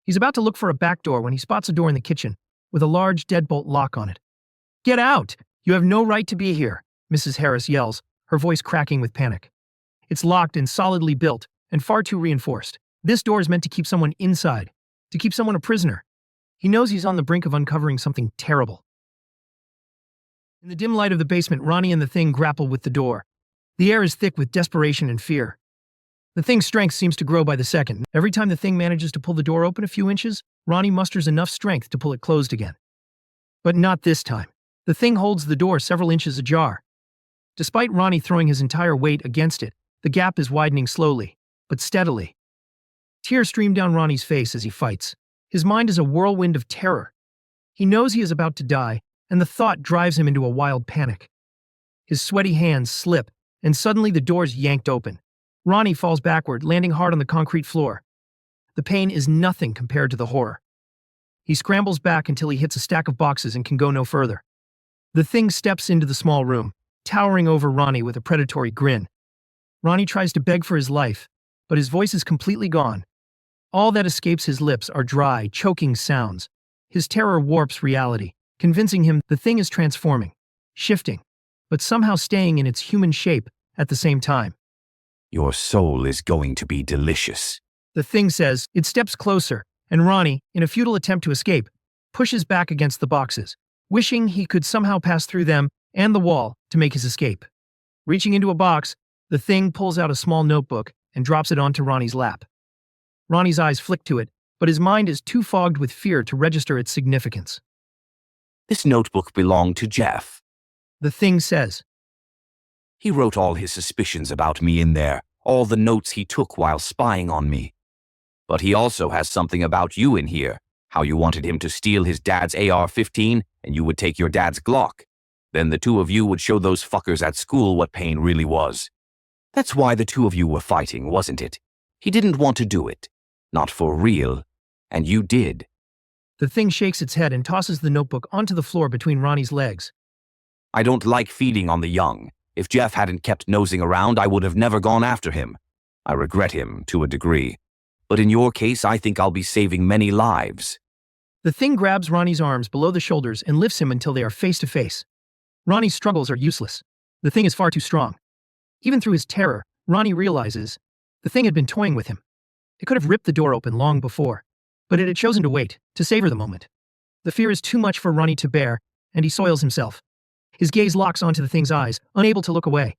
Speaker 1: He's about to look for a back door when he spots a door in the kitchen, with a large deadbolt lock on it. Get out! You have no right to be here, Mrs. Harris yells, her voice cracking with panic. It's locked and solidly built, and far too reinforced. This door is meant to keep someone inside, to keep someone a prisoner. He knows he's on the brink of uncovering something terrible. In the dim light of the basement, Ronny and the thing grapple with the door. The air is thick with desperation and fear. The thing's strength seems to grow by the second. Every time the thing manages to pull the door open a few inches, Ronny musters enough strength to pull it closed again. But not this time. The thing holds the door several inches ajar. Despite Ronny throwing his entire weight against it, the gap is widening slowly, but steadily. Tears stream down Ronny's face as he fights. His mind is a whirlwind of terror. He knows he is about to die, and the thought drives him into a wild panic. His sweaty hands slip, and suddenly the door's yanked open. Ronny falls backward, landing hard on the concrete floor. The pain is nothing compared to the horror. He scrambles back until he hits a stack of boxes and can go no further. The thing steps into the small room, towering over Ronny with a predatory grin. Ronny tries to beg for his life, but his voice is completely gone. All that escapes his lips are dry, choking sounds. His terror warps reality, convincing him the thing is transforming, shifting, but somehow staying in its human shape at the same time.
Speaker 3: Your soul is going to be delicious.
Speaker 1: The thing says. It steps closer, and Ronny, in a futile attempt to escape, pushes back against the boxes, wishing he could somehow pass through them and the wall to make his escape. Reaching into a box, the thing pulls out a small notebook and drops it onto Ronny's lap. Ronny's eyes flick to it, but his mind is too fogged with fear to register its significance.
Speaker 3: This notebook belonged to Jeff.
Speaker 1: The thing says.
Speaker 3: He wrote all his suspicions about me in there, all the notes he took while spying on me. But he also has something about you in here, how you wanted him to steal his dad's AR-15 and you would take your dad's Glock. Then the two of you would show those fuckers at school what pain really was. That's why the two of you were fighting, wasn't it? He didn't want to do it. Not for real. And you did.
Speaker 1: The thing shakes its head and tosses the notebook onto the floor between Ronny's legs.
Speaker 3: I don't like feeding on the young. If Jeff hadn't kept nosing around, I would have never gone after him. I regret him to a degree. But in your case, I think I'll be saving many lives.
Speaker 1: The thing grabs Ronny's arms below the shoulders and lifts him until they are face to face. Ronny's struggles are useless. The thing is far too strong. Even through his terror, Ronny realizes the thing had been toying with him. It could have ripped the door open long before, but it had chosen to wait, to savor the moment. The fear is too much for Ronny to bear, and he soils himself. His gaze locks onto the thing's eyes, unable to look away.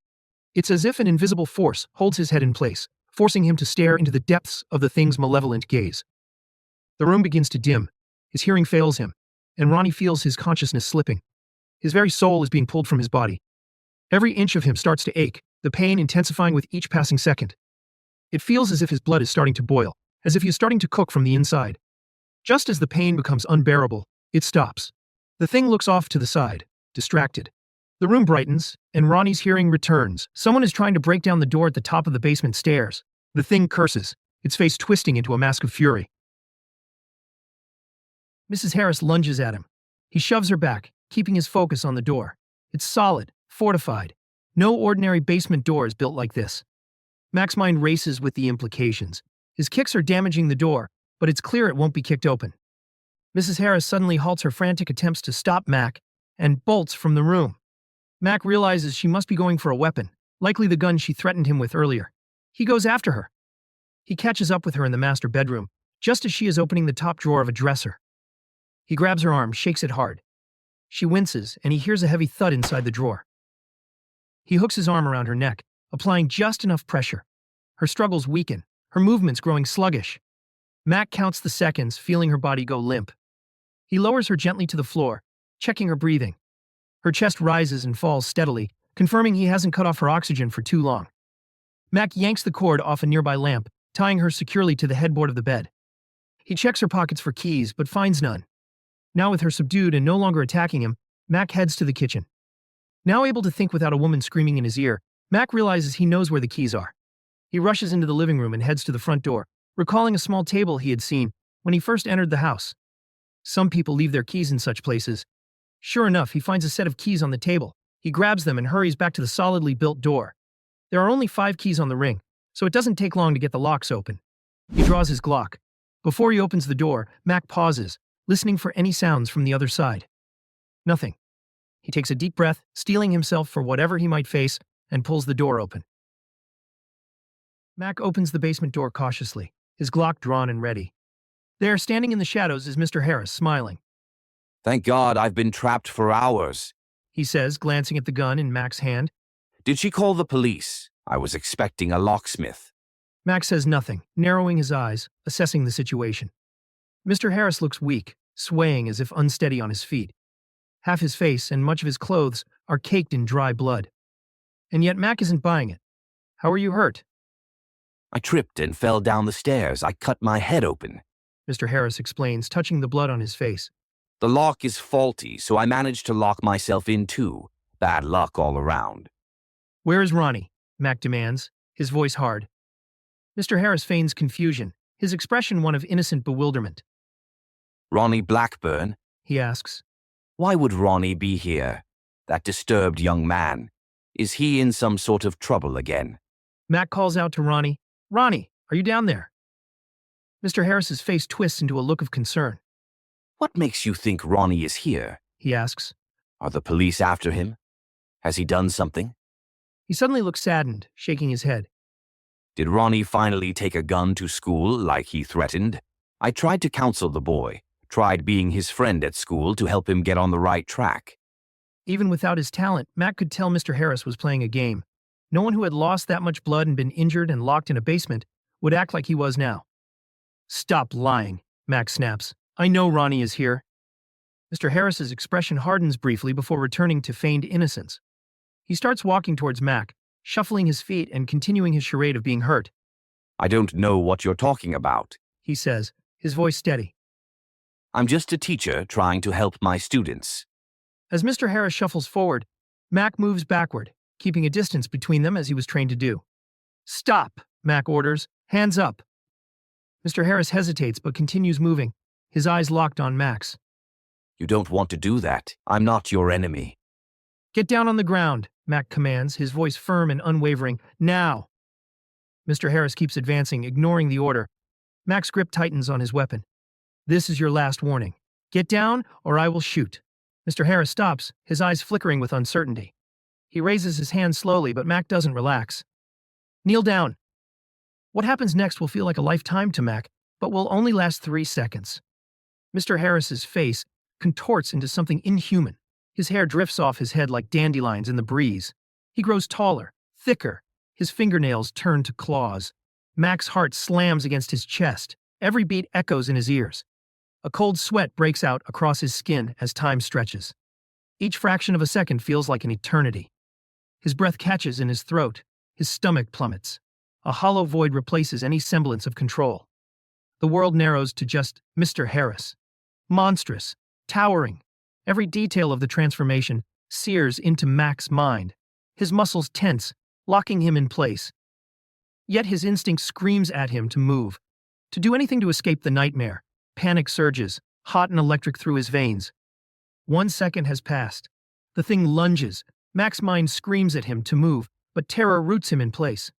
Speaker 1: It's as if an invisible force holds his head in place, forcing him to stare into the depths of the thing's malevolent gaze. The room begins to dim. His hearing fails him, and Ronny feels his consciousness slipping. His very soul is being pulled from his body. Every inch of him starts to ache, the pain intensifying with each passing second. It feels as if his blood is starting to boil, as if he is starting to cook from the inside. Just as the pain becomes unbearable, it stops. The thing looks off to the side, distracted. The room brightens, and Ronny's hearing returns. Someone is trying to break down the door at the top of the basement stairs. The thing curses, its face twisting into a mask of fury. Mrs. Harris lunges at him. He shoves her back, keeping his focus on the door. It's solid, fortified. No ordinary basement door is built like this. Mack's mind races with the implications. His kicks are damaging the door, but it's clear it won't be kicked open. Mrs. Harris suddenly halts her frantic attempts to stop Mack and bolts from the room. Mack realizes she must be going for a weapon, likely the gun she threatened him with earlier. He goes after her. He catches up with her in the master bedroom, just as she is opening the top drawer of a dresser. He grabs her arm, shakes it hard. She winces, and he hears a heavy thud inside the drawer. He hooks his arm around her neck, applying just enough pressure. Her struggles weaken, her movements growing sluggish. Mack counts the seconds, feeling her body go limp. He lowers her gently to the floor, checking her breathing. Her chest rises and falls steadily, confirming he hasn't cut off her oxygen for too long. Mack yanks the cord off a nearby lamp, tying her securely to the headboard of the bed. He checks her pockets for keys, but finds none. Now with her subdued and no longer attacking him, Mack heads to the kitchen. Now able to think without a woman screaming in his ear, Mack realizes he knows where the keys are. He rushes into the living room and heads to the front door, recalling a small table he had seen when he first entered the house. Some people leave their keys in such places. Sure enough, he finds a set of keys on the table. He grabs them and hurries back to the solidly built door. There are only 5 keys on the ring, so it doesn't take long to get the locks open. He draws his Glock. Before he opens the door, Mack pauses, listening for any sounds from the other side. Nothing. He takes a deep breath, steeling himself for whatever he might face, and pulls the door open. Mack opens the basement door cautiously, his Glock drawn and ready. There, standing in the shadows, is Mr. Harris, smiling.
Speaker 3: Thank God I've been trapped for hours,
Speaker 1: He says, glancing at the gun in Mack's hand.
Speaker 3: Did she call the police? I was expecting a locksmith.
Speaker 1: Mack says nothing, narrowing his eyes, assessing the situation. Mr. Harris looks weak, swaying as if unsteady on his feet. Half his face and much of his clothes are caked in dry blood. And yet Mack isn't buying it. How are you hurt?
Speaker 3: I tripped and fell down the stairs. I cut my head open.
Speaker 1: Mr. Harris explains, touching the blood on his face.
Speaker 3: The lock is faulty, so I managed to lock myself in too. Bad luck all around.
Speaker 1: Where is Ronny? Mack demands, his voice hard. Mr. Harris feigns confusion, his expression one of innocent bewilderment.
Speaker 3: Ronny Blackburn?
Speaker 1: He asks.
Speaker 3: Why would Ronny be here? That disturbed young man. Is he in some sort of trouble again?
Speaker 1: Mack calls out to Ronny. Ronny, are you down there? Mr. Harris's face twists into a look of concern.
Speaker 3: What makes you think Ronny is here?
Speaker 1: He asks.
Speaker 3: Are the police after him? Has he done something?
Speaker 1: He suddenly looks saddened, shaking his head.
Speaker 3: Did Ronny finally take a gun to school like he threatened? I tried to counsel the boy, tried being his friend at school to help him get on the right track.
Speaker 1: Even without his talent, Mack could tell Mr. Harris was playing a game. No one who had lost that much blood and been injured and locked in a basement would act like he was now. Stop lying, Mack snaps. I know Ronny is here. Mr. Harris's expression hardens briefly before returning to feigned innocence. He starts walking towards Mack, shuffling his feet and continuing his charade of being hurt.
Speaker 3: I don't know what you're talking about,
Speaker 1: He says, his voice steady.
Speaker 3: I'm just a teacher trying to help my students.
Speaker 1: As Mr. Harris shuffles forward, Mack moves backward, keeping a distance between them as he was trained to do. Stop, Mack orders. Hands up. Mr. Harris hesitates but continues moving, his eyes locked on Mack's.
Speaker 3: You don't want to do that. I'm not your enemy.
Speaker 1: Get down on the ground, Mack commands, his voice firm and unwavering. Now. Mr. Harris keeps advancing, ignoring the order. Mack's grip tightens on his weapon. This is your last warning. Get down, or I will shoot. Mr. Harris stops, his eyes flickering with uncertainty. He raises his hand slowly, but Mack doesn't relax. Kneel down. What happens next will feel like a lifetime to Mack, but will only last 3 seconds. Mr. Harris's face contorts into something inhuman. His hair drifts off his head like dandelions in the breeze. He grows taller, thicker. His fingernails turn to claws. Mack's heart slams against his chest. Every beat echoes in his ears. A cold sweat breaks out across his skin as time stretches. Each fraction of a second feels like an eternity. His breath catches in his throat. His stomach plummets. A hollow void replaces any semblance of control. The world narrows to just Mr. Harris. Monstrous, towering. Every detail of the transformation sears into Mack's mind. His muscles tense, locking him in place. Yet his instinct screams at him to move, to do anything to escape the nightmare. Panic surges, hot and electric through his veins. 1 second has passed. The thing lunges. Mack's mind screams at him to move, but terror roots him in place.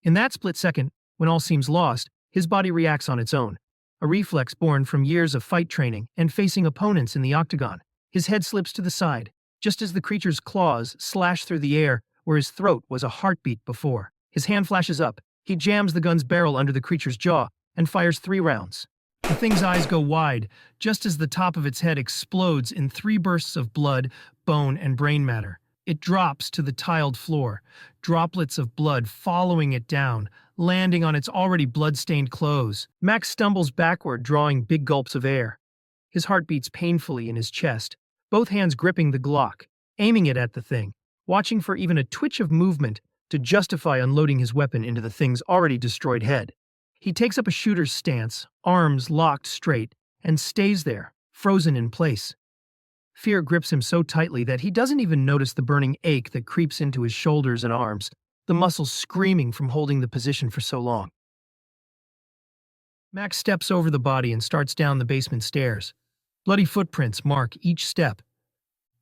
Speaker 1: In that split second, when all seems lost, his body reacts on its own, a reflex born from years of fight training and facing opponents in the octagon. His head slips to the side, just as the creature's claws slash through the air where his throat was a heartbeat before. His hand flashes up. He jams the gun's barrel under the creature's jaw and fires 3 rounds. The thing's eyes go wide, just as the top of its head explodes in 3 bursts of blood, bone, and brain matter. It drops to the tiled floor, droplets of blood following it down, landing on its already blood-stained clothes. Mack stumbles backward, drawing big gulps of air. His heart beats painfully in his chest, both hands gripping the Glock, aiming it at the thing, watching for even a twitch of movement to justify unloading his weapon into the thing's already destroyed head. He takes up a shooter's stance, arms locked straight, and stays there, frozen in place. Fear grips him so tightly that he doesn't even notice the burning ache that creeps into his shoulders and arms, the muscles screaming from holding the position for so long. Mack steps over the body and starts down the basement stairs. Bloody footprints mark each step.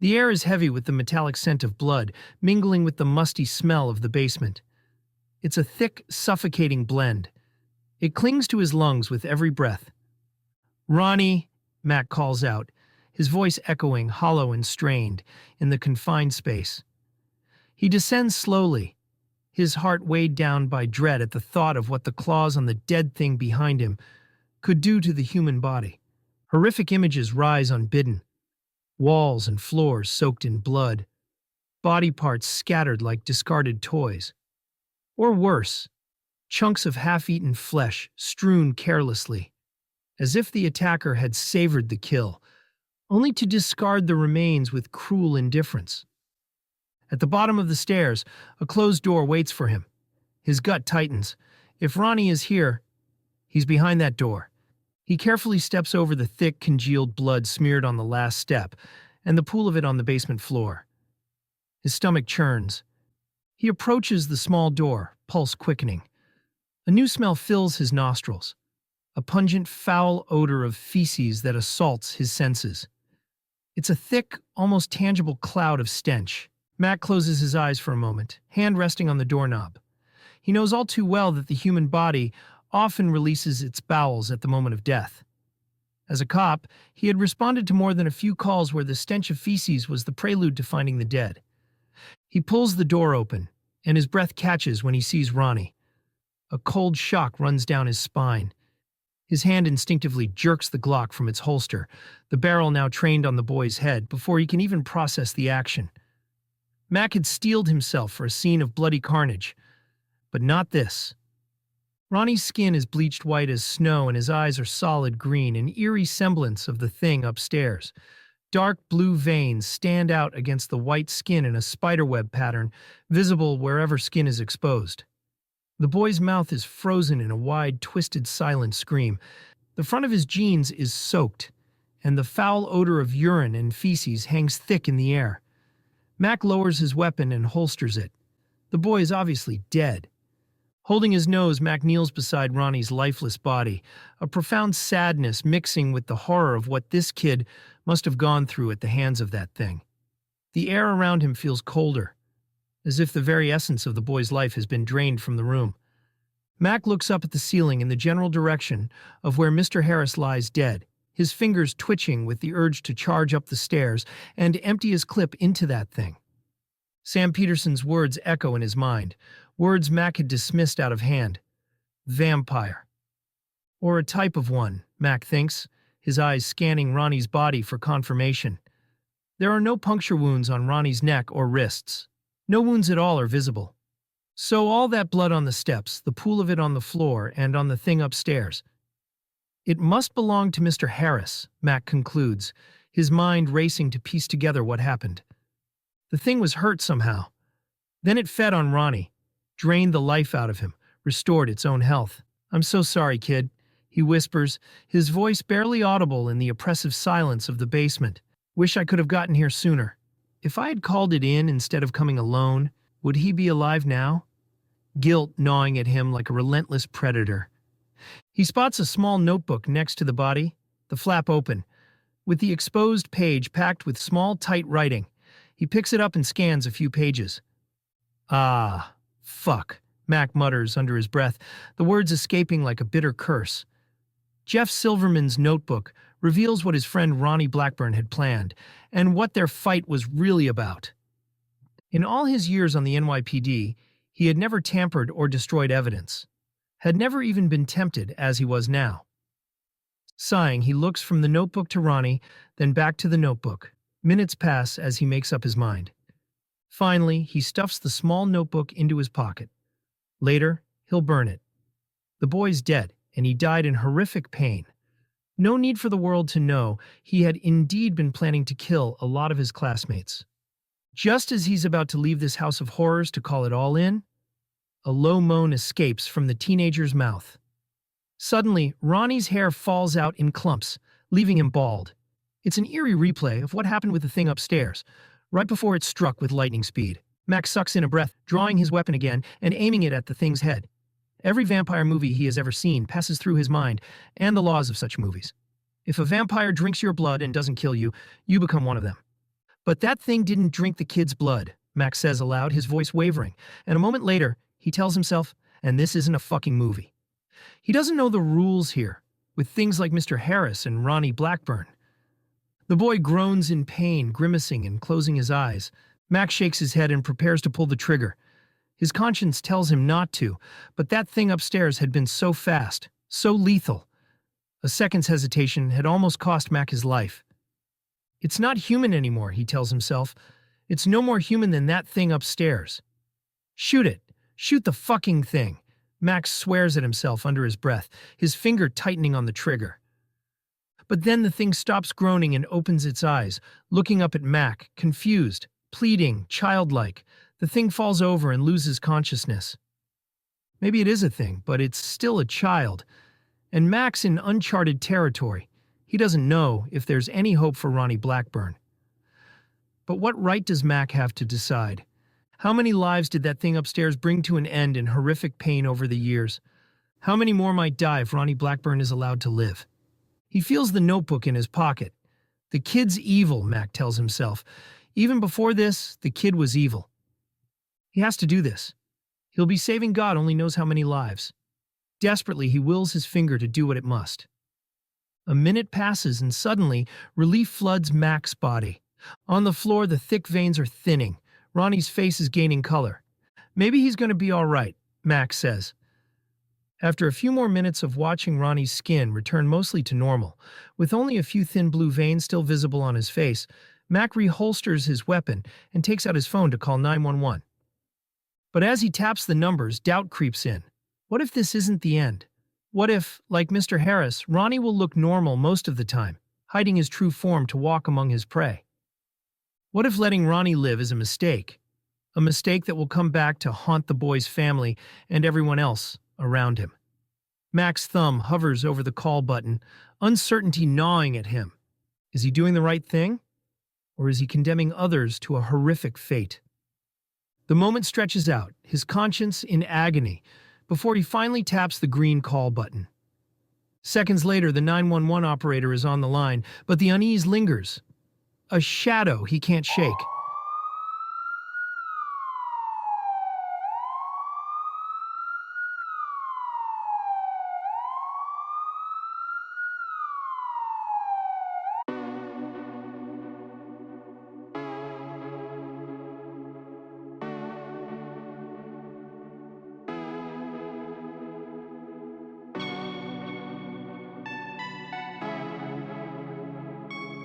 Speaker 1: The air is heavy with the metallic scent of blood, mingling with the musty smell of the basement. It's a thick, suffocating blend. It clings to his lungs with every breath. Ronny, Mack calls out, his voice echoing hollow and strained in the confined space. He descends slowly, his heart weighed down by dread at the thought of what the claws on the dead thing behind him could do to the human body. Horrific images rise unbidden. Walls and floors soaked in blood, body parts scattered like discarded toys. Or worse, chunks of half-eaten flesh strewn carelessly, as if the attacker had savored the kill, only to discard the remains with cruel indifference. At the bottom of the stairs, a closed door waits for him. His gut tightens. If Ronny is here, he's behind that door. He carefully steps over the thick, congealed blood smeared on the last step, and the pool of it on the basement floor. His stomach churns. He approaches the small door, pulse quickening. A new smell fills his nostrils, a pungent, foul odor of feces that assaults his senses. It's a thick, almost tangible cloud of stench. Mack closes his eyes for a moment, hand resting on the doorknob. He knows all too well that the human body often releases its bowels at the moment of death. As a cop, he had responded to more than a few calls where the stench of feces was the prelude to finding the dead. He pulls the door open, and his breath catches when he sees Ronny. A cold shock runs down his spine. His hand instinctively jerks the Glock from its holster, the barrel now trained on the boy's head, before he can even process the action. Mack had steeled himself for a scene of bloody carnage, but not this. Ronny's skin is bleached white as snow and his eyes are solid green, an eerie semblance of the thing upstairs. Dark blue veins stand out against the white skin in a spiderweb pattern, visible wherever skin is exposed. The boy's mouth is frozen in a wide, twisted, silent scream. The front of his jeans is soaked, and the foul odor of urine and feces hangs thick in the air. Mack lowers his weapon and holsters it. The boy is obviously dead. Holding his nose, Mack kneels beside Ronny's lifeless body, a profound sadness mixing with the horror of what this kid must have gone through at the hands of that thing. The air around him feels colder, as if the very essence of the boy's life has been drained from the room. Mack looks up at the ceiling in the general direction of where Mr. Harris lies dead, his fingers twitching with the urge to charge up the stairs and empty his clip into that thing. Sam Peterson's words echo in his mind, words Mack had dismissed out of hand. Vampire. Or a type of one, Mack thinks, his eyes scanning Ronny's body for confirmation. There are no puncture wounds on Ronny's neck or wrists. No wounds at all are visible. So all that blood on the steps, the pool of it on the floor, and on the thing upstairs. It must belong to Mr. Harris, Mack concludes, his mind racing to piece together what happened. The thing was hurt somehow. Then it fed on Ronny, drained the life out of him, restored its own health. "I'm so sorry, kid," he whispers, his voice barely audible in the oppressive silence of the basement. "Wish I could have gotten here sooner. If I had called it in instead of coming alone, would he be alive now?" Guilt gnawing at him like a relentless predator. He spots a small notebook next to the body, the flap open, with the exposed page packed with small, tight writing. He picks it up and scans a few pages. "Ah, fuck," Mack mutters under his breath, the words escaping like a bitter curse. Jeff Silverman's notebook reveals what his friend Ronny Blackburn had planned, and what their fight was really about. In all his years on the NYPD, he had never tampered or destroyed evidence, had never even been tempted as he was now. Sighing, he looks from the notebook to Ronny, then back to the notebook. Minutes pass as he makes up his mind. Finally, he stuffs the small notebook into his pocket. Later, he'll burn it. The boy's dead, and he died in horrific pain. No need for the world to know he had indeed been planning to kill a lot of his classmates. Just as he's about to leave this house of horrors to call it all in, a low moan escapes from the teenager's mouth. Suddenly, Ronny's hair falls out in clumps, leaving him bald. It's an eerie replay of what happened with the thing upstairs, right before it struck with lightning speed. Mack sucks in a breath, drawing his weapon again and aiming it at the thing's head. Every vampire movie he has ever seen passes through his mind, and the laws of such movies. If a vampire drinks your blood and doesn't kill you, you become one of them. But that thing didn't drink the kid's blood, Mack says aloud, his voice wavering, and a moment later, he tells himself, and this isn't a fucking movie. He doesn't know the rules here, with things like Mr. Harris and Ronny Blackburn. The boy groans in pain, grimacing and closing his eyes. Mack shakes his head and prepares to pull the trigger. His conscience tells him not to, but that thing upstairs had been so fast, so lethal. A second's hesitation had almost cost Mack his life. It's not human anymore, he tells himself. It's no more human than that thing upstairs. Shoot it. Shoot the fucking thing. Max swears at himself under his breath, his finger tightening on the trigger. But then the thing stops groaning and opens its eyes, looking up at Mack, confused, pleading, childlike. The thing falls over and loses consciousness. Maybe it is a thing, but it's still a child. And Mack's in uncharted territory. He doesn't know if there's any hope for Ronny Blackburn. But what right does Mack have to decide? How many lives did that thing upstairs bring to an end in horrific pain over the years? How many more might die if Ronny Blackburn is allowed to live? He feels the notebook in his pocket. The kid's evil, Mack tells himself. Even before this, the kid was evil. He has to do this. He'll be saving God only knows how many lives. Desperately, he wills his finger to do what it must. A minute passes and suddenly, relief floods Mack's body. On the floor, the thick veins are thinning. Ronny's face is gaining color. Maybe he's going to be all right, Mack says. After a few more minutes of watching Ronny's skin return mostly to normal, with only a few thin blue veins still visible on his face, Mack reholsters his weapon and takes out his phone to call 911. But as he taps the numbers, doubt creeps in. What if this isn't the end? What if, like Mr. Harris, Ronny will look normal most of the time, hiding his true form to walk among his prey? What if letting Ronny live is a mistake? A mistake that will come back to haunt the boy's family and everyone else around him. Mack's thumb hovers over the call button, uncertainty gnawing at him. Is he doing the right thing? Or is he condemning others to a horrific fate? The moment stretches out, his conscience in agony, before he finally taps the green call button. Seconds later, the 911 operator is on the line, but the unease lingers. A shadow he can't shake.